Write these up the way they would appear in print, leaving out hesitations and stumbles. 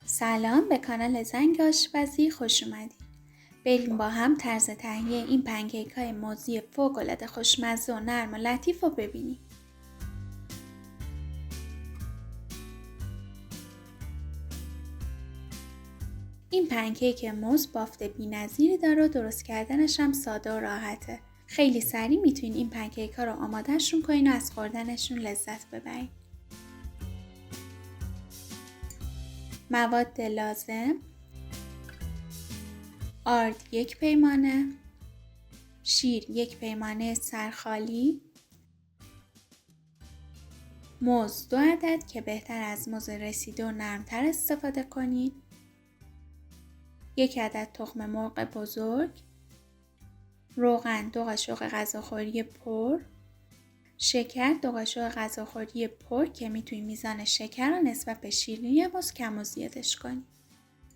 سلام، به کانال زنگ آشپزی خوش اومدید. بریم با هم طرز تهیه این پنکیک های موزی فوق‌العاده خوشمزه و نرم و لطیف رو ببینیم. این پنکیک موز بافت بی‌نظیری داره و درست کردنش هم ساده و راحته. خیلی سریع میتونین این پنکیک ها رو آمادهشون کنین و از خوردنشون لذت ببرین. مواد لازم: آرد 1 پیمانه، شیر 1 پیمانه سرخالی، موز 2 عدد که بهتر از موز رسیده و نرمتر استفاده کنید، 1 عدد تخم مرغ بزرگ، روغن 2 قاشق غذاخوری پر، شکر 2 قاشق غذاخوری پر که میتونید میزان شکر رو نسبت به شیرینی موز کم و زیادش کنید،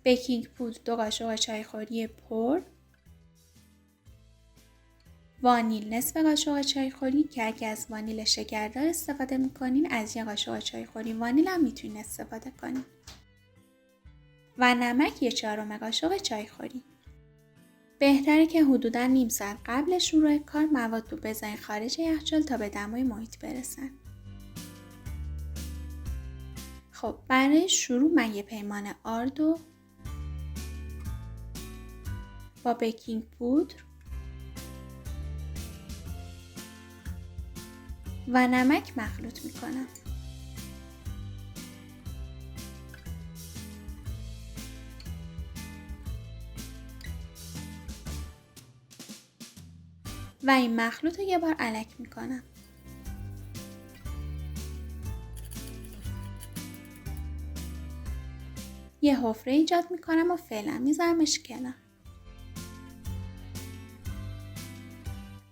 بیکینگ پودر 2 قاشق چایخوری پر، وانیل نصف قاشق چایخوری که اگه از وانیل شکردار استفاده میکنین از 1 قاشق چایخوری وانیل هم میتونین استفاده کنین و نمک 1/4 قاشق چایخوری. بهتره که حدوداً نیم ساعت قبل شروع کار مواد رو بذارین خارج یخچال تا به دمای محیط برسن. خب برای شروع من 1 پیمانه آرد رو با بیکینگ پودر و نمک مخلوط میکنم. و این مخلوط رو یه بار الک میکنم. یه حفره ایجاد میکنم و فعلا میذارمش کنار.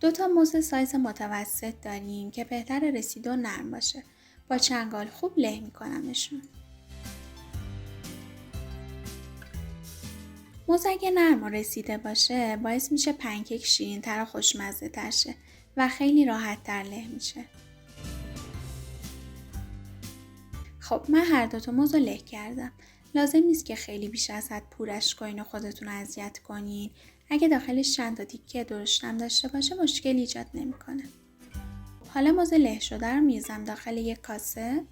2 تا موز سایز متوسط داریم که بهتر رسیده و نرم باشه. با چنگال خوب له میکنمشون. موز اگه نرم و رسیده باشه باعث میشه پنکیک شیرین تر و خوشمزه تر شه و خیلی راحت تر له میشه. خب من هر 2 تا موز رو له کردم. لازم نیست که خیلی بیش از حد پورش کنین و خودتون اذیت کنین. اگه داخلش چند تا تیکه درشتم داشته باشه مشکلی ایجاد نمیکنه. حالا موز له شده رو میریزم داخل یک کاسه.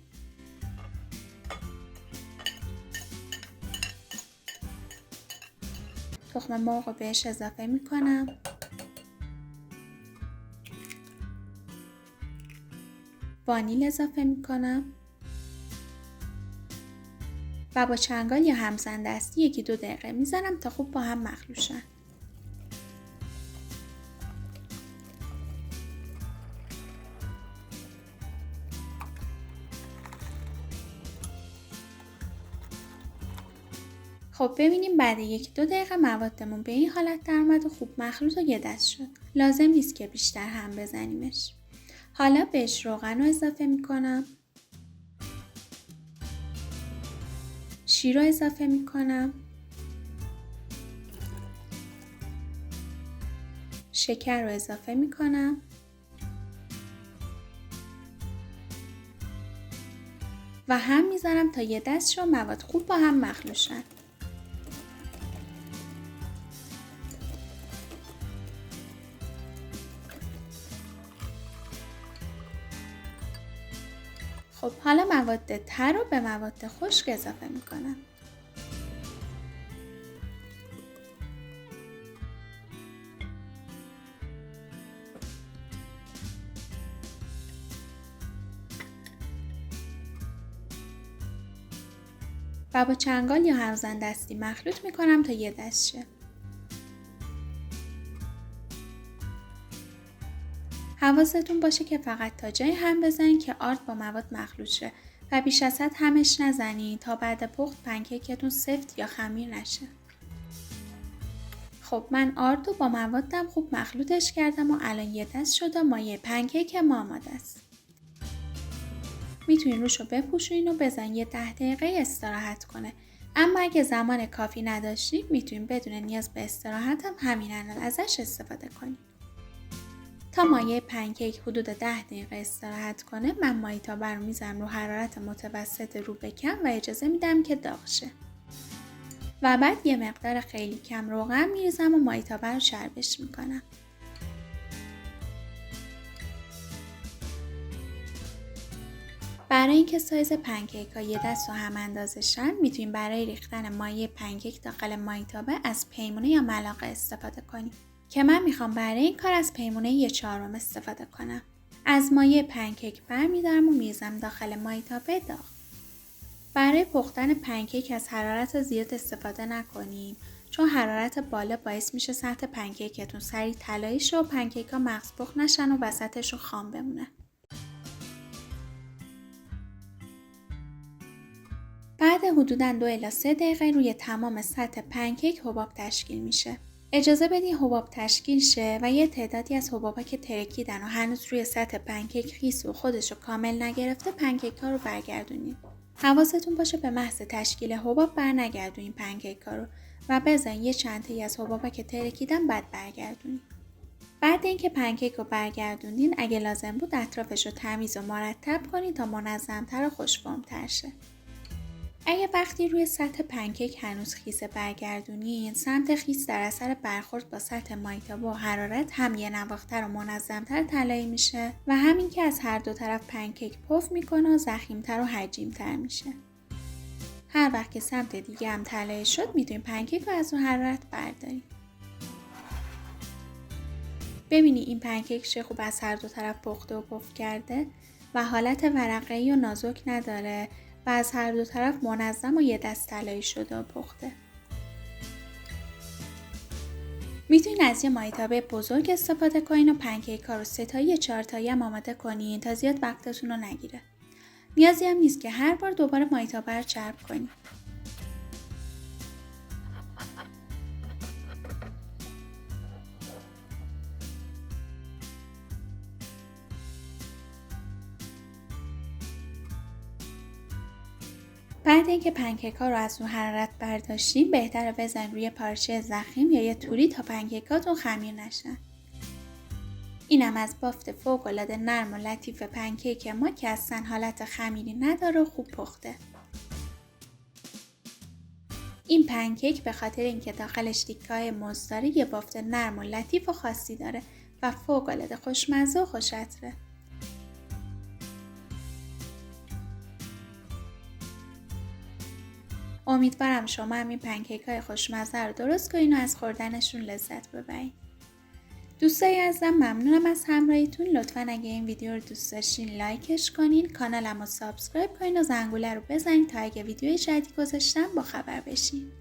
تخم مرغ رو بهش اضافه میکنم. وانیل اضافه میکنم. و با چنگال یا همزن دستی 1-2 دقیقه میذارم تا خوب با هم مخلوط شن. خب ببینیم بعد 1-2 دقیقه موادمون به این حالت در اومد و خوب مخلوط و یه دست شد. لازم نیست که بیشتر هم بزنیمش. حالا بهش روغن رو اضافه میکنم. شیر رو اضافه میکنم. شکر رو اضافه میکنم. و هم میذارم تا یه دست شو مواد خوب با هم مخلوط شن. خب حالا مواد تر رو به مواد خشک اضافه میکنم. و با چنگال یا همزن دستی مخلوط میکنم تا یه دست شه. حواستون باشه که فقط تا جای هم بزنین که آرد با مواد مخلوط شه و بیش از حد همش نزنین تا بعد پخت پنکیکتون سفت یا خمیر نشه. خب من آرد رو با موادم خوب مخلوطش کردم و الان یه دست شده مایه پنکیک ما آماده است. میتونین روش رو بپوشونین و بزنین یه 10 دقیقه استراحت کنه. اما اگه زمان کافی نداشتید میتونین بدون نیاز به استراحت هم همین الان ازش استفاده کنین. تا مایه پنکیک حدود 10 دقیقه استراحت کنه من مایتابه رو میذارم رو حرارت متوسط رو به کم و اجازه میدم که داغ شه. و بعد یه مقدار خیلی کم روغن میریزم و مایتابه رو چربش میکنم. برای اینکه سایز پنکیک ها یه دست و هم اندازه شن، میتونیم برای ریختن مایه پنکیک داخل مایتابه از پیمونه یا ملاقه استفاده کنیم که من میخوام برای این کار از پیمونه 1/4 استفاده کنم. از مایه پنکیک برمیدارم و میریزم داخل مایتابه داغ. برای پختن پنکیک از حرارت زیاد استفاده نکنیم، چون حرارت بالا باعث میشه سطح پنکیکتون سریع طلایی شه و پنکیک ها مغز پخت نشن و وسطشون خام بمونه. بعد حدوداً 2 الی 3 دقیقه روی تمام سطح پنکیک حباب تشکیل میشه. اجازه بدین حباب تشکیل شه و یه تعدادی از حبابا که ترکیدن و هنوز روی سطح پنکیک خیس و خودشو کامل نگرفته پنکیک ها رو برگردونید. حواستون باشه به محض تشکیل حباب برنگردونین پنکیک ها رو و بذارین یه چند تایی از حبابا که ترکیدن بعد برگردونید. بعد اینکه پنکیک رو برگردوندین، اگه لازم بود اطرافش رو تمیز و مرتب کنید تا منظم‌تر و خوش‌فرم‌تر شه. اگه وقتی روی سطح پنکیک هنوز خیس برگردونین، سمت خیس در اثر برخورد با سطح مایتابه و حرارت هم یه نواختر و منظمتر طلایی میشه و همین که از هر دو طرف پنکیک پف میکنه و ضخیمتر و حجیمتر میشه. هر وقت که سمت دیگه هم طلایی شد میتونیم پنکیک رو از اون حرارت برداریم. ببینی این پنکیک چه خوب از هر دو طرف پخته و پف کرده و حالت ورقه‌ای و نازک نداره و از هر دو طرف منظم و یه دست طلایی شده و پخته. میتونین از یه مایتابه بزرگ استفاده کنین و پنکیک ها رو 3 تایی یا 4 تایی هم آماده کنین تا زیاد وقتتون رو نگیره. نیازی هم نیست که هر بار دوباره مایتابه رو چرب کنین. بعد اینکه پنکیک ها رو از اون حرارت برداشتیم، بهتره بزنین روی پارچه ضخیم یا یه توری تا پنکیکاتون خمیر نشن. اینم از بافت فوق‌العاده نرم و لطیف پنکیک ما که اصلا حالت خمیری نداره و خوب پخته. این پنکیک به خاطر اینکه داخلش تیکه‌های موز داره یه بافت نرم و لطیف و خاصی داره و فوق‌العاده خوشمزه و خوش‌عطره. امیدوارم شما هم این پنکیک های خوشمزه رو درست کنین و از خوردنشون لذت ببرین. دوستای عزیزم ممنونم از همراهیتون. لطفاً اگه این ویدیو رو دوست داشتین لایکش کنین، کانالمو سابسکرایب کنین و زنگوله رو بزنین تا اگه ویدیوی جدید گذاشتم با خبر بشین.